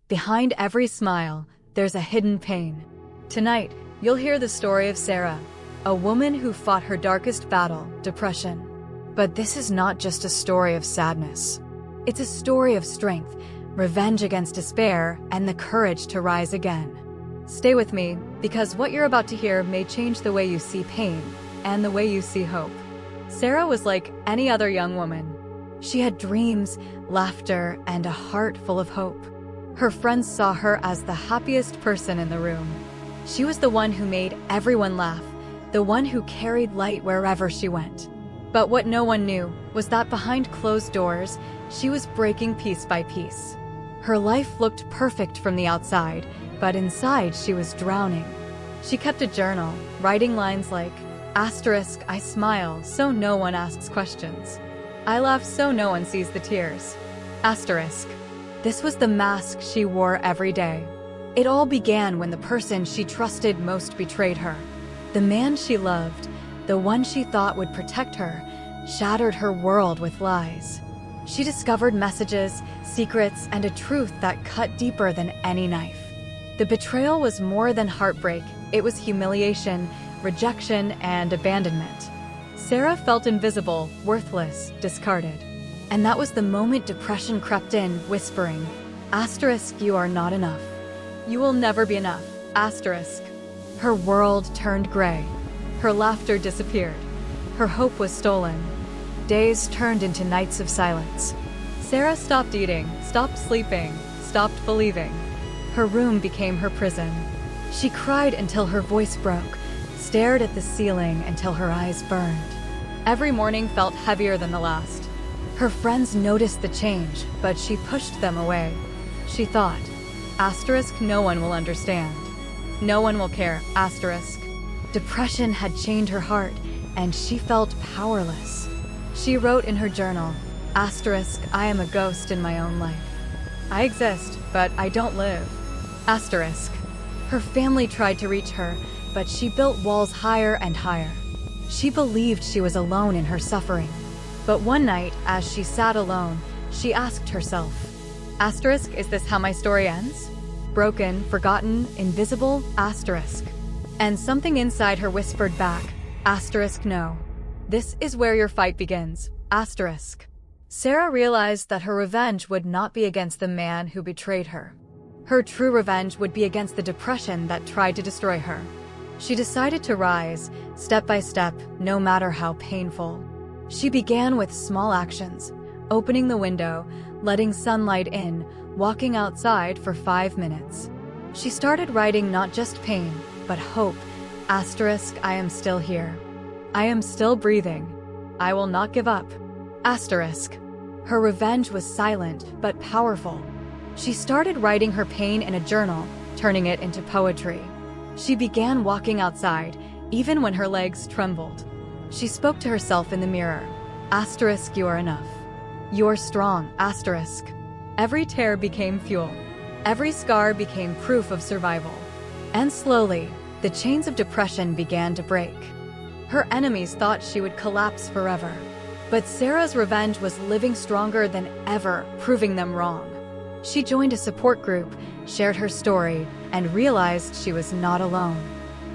Behind every smile, there's a hidden pain. Tonight, you'll hear the story of Sarah, a woman who fought her darkest battle, depression. But this is not just a story of sadness. It's a story of strength, revenge against despair, and the courage to rise again. Stay with me, because what you're about to hear may change the way you see pain and the way you see hope. Sarah was like any other young woman. She had dreams, laughter, and a heart full of hope. Her friends saw her as the happiest person in the room. She was the one who made everyone laugh, the one who carried light wherever she went. But what no one knew was that behind closed doors, she was breaking piece by piece. Her life looked perfect from the outside, but inside she was drowning. She kept a journal, writing lines like, "I smile so no one asks questions. I laugh so no one sees the tears." This was the mask she wore every day. It all began when the person she trusted most betrayed her. The man she loved, the one she thought would protect her, shattered her world with lies. She discovered messages, secrets, and a truth that cut deeper than any knife. The betrayal was more than heartbreak. It was humiliation, rejection, and abandonment. Sarah felt invisible, worthless, discarded. And that was the moment depression crept in, whispering, "You are not enough. You will never be enough." Her world turned gray. Her laughter disappeared. Her hope was stolen. Days turned into nights of silence. Sarah stopped eating, stopped sleeping, stopped believing. Her room became her prison. She cried until her voice broke, stared at the ceiling until her eyes burned. Every morning felt heavier than the last. Her friends noticed the change, but she pushed them away. She thought, "No one will understand. No one will care, Depression had chained her heart, and she felt powerless. She wrote in her journal, "I am a ghost in my own life. I exist, but I don't live." Her family tried to reach her, but she built walls higher and higher. She believed she was alone in her suffering. But one night, as she sat alone, she asked herself, "Is this how my story ends? Broken, forgotten, invisible, And something inside her whispered back, "No. This is where your fight begins, Sarah realized that her revenge would not be against the man who betrayed her. Her true revenge would be against the depression that tried to destroy her. She decided to rise, step by step, no matter how painful. She began with small actions, opening the window, letting sunlight in, walking outside for 5 minutes. She started writing not just pain, but hope. "I am still here. I am still breathing. I will not give up." Her revenge was silent, but powerful. She started writing her pain in a journal, turning it into poetry. She began walking outside, even when her legs trembled. She spoke to herself in the mirror. "You are enough. You're strong, Every tear became fuel. Every scar became proof of survival. And slowly, the chains of depression began to break. Her enemies thought she would collapse forever. But Sarah's revenge was living stronger than ever, proving them wrong. She joined a support group, shared her story, and realized she was not alone.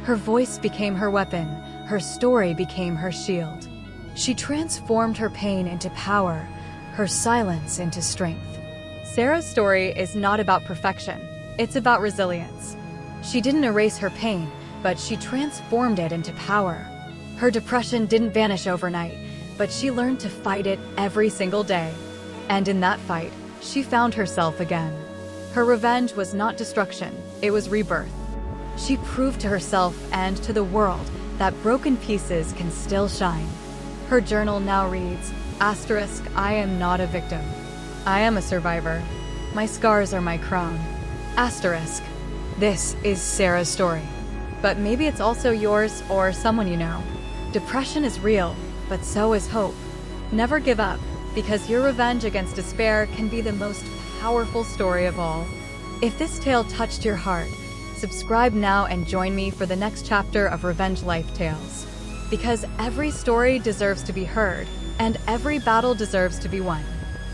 Her voice became her weapon. Her story became her shield. She transformed her pain into power, her silence into strength. Sarah's story is not about perfection. It's about resilience. She didn't erase her pain, but she transformed it into power. Her depression didn't vanish overnight, but she learned to fight it every single day. And in that fight, she found herself again. Her revenge was not destruction, it was rebirth. She proved to herself and to the world that broken pieces can still shine. Her journal now reads, "I am not a victim. I am a survivor. My scars are my crown." This is Sarah's story. But maybe it's also yours or someone you know. Depression is real, but so is hope. Never give up, because your revenge against despair can be the most powerful story of all. If this tale touched your heart, subscribe now and join me for the next chapter of Revenge Life Tales. Because every story deserves to be heard, and every battle deserves to be won.